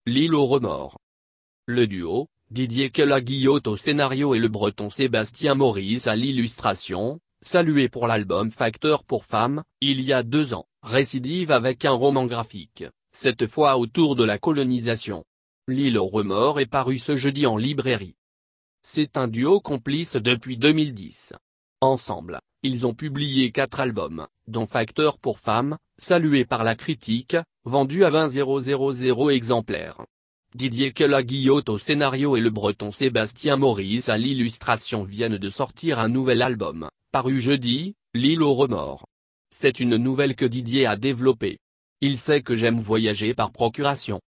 L'île aux remords. Le duo, Didier Kelaguillot au scénario et le breton Sébastien Maurice à l'illustration, salué pour l'album Facteur pour femmes, il y a 2 ans, récidive avec un roman graphique, cette fois autour de la colonisation. L'île aux remords est paru ce jeudi en librairie. C'est un duo complice depuis 2010. Ensemble, ils ont publié 4 albums, dont Facteur pour femmes, salué par la critique, vendu à 20 000 exemplaires. Didier Kelaguillot au scénario et le breton Sébastien Maurice à l'illustration viennent de sortir un nouvel album, paru jeudi, L'île aux remords. C'est une nouvelle que Didier a développée. Il sait que j'aime voyager par procuration.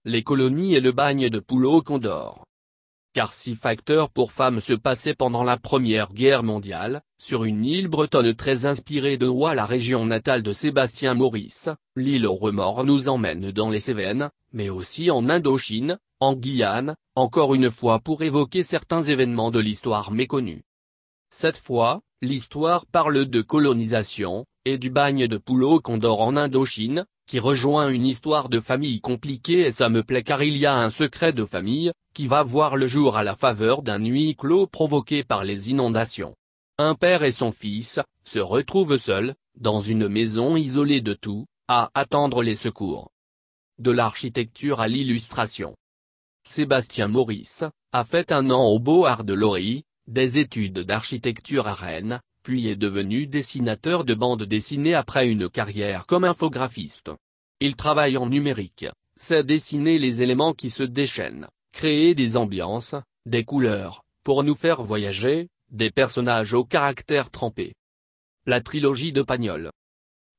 Les colonies et le bagne de poules au Condor. Car si Facteur pour femmes se passait pendant la Première Guerre mondiale, sur une île bretonne très inspirée de Wa, la région natale de Sébastien Maurice, l'île aux remords nous emmène dans les Cévennes, mais aussi en Indochine, en Guyane, encore une fois pour évoquer certains événements de l'histoire méconnus. Cette fois, l'histoire parle de colonisation, et du bagne de poules au Condor en Indochine, qui rejoint une histoire de famille compliquée, et ça me plaît car il y a un secret de famille, qui va voir le jour à la faveur d'un huis clos provoqué par les inondations. Un père et son fils, se retrouvent seuls, dans une maison isolée de tout, à attendre les secours. De l'architecture à l'illustration. Sébastien Maurice, a fait 1 an au Beaux-Arts de Lori, des études d'architecture à Rennes, puis est devenu dessinateur de bande dessinée après une carrière comme infographiste. Il travaille en numérique, sait dessiner les éléments qui se déchaînent, créer des ambiances, des couleurs, pour nous faire voyager, des personnages au caractère trempé. La trilogie de Pagnol.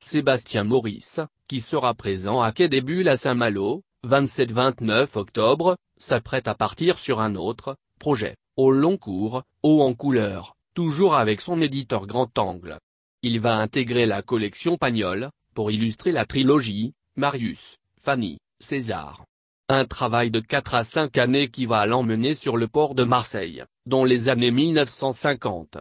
Sébastien Maurice, qui sera présent à Quai des Bulles à Saint-Malo, 27-29 octobre, s'apprête à partir sur un autre projet, au long cours, haut en couleur, toujours avec son éditeur Grand Angle. Il va intégrer la collection Pagnol, pour illustrer la trilogie, Marius, Fanny, César. Un travail de 4 à 5 années qui va l'emmener sur le port de Marseille, dans les années 1950.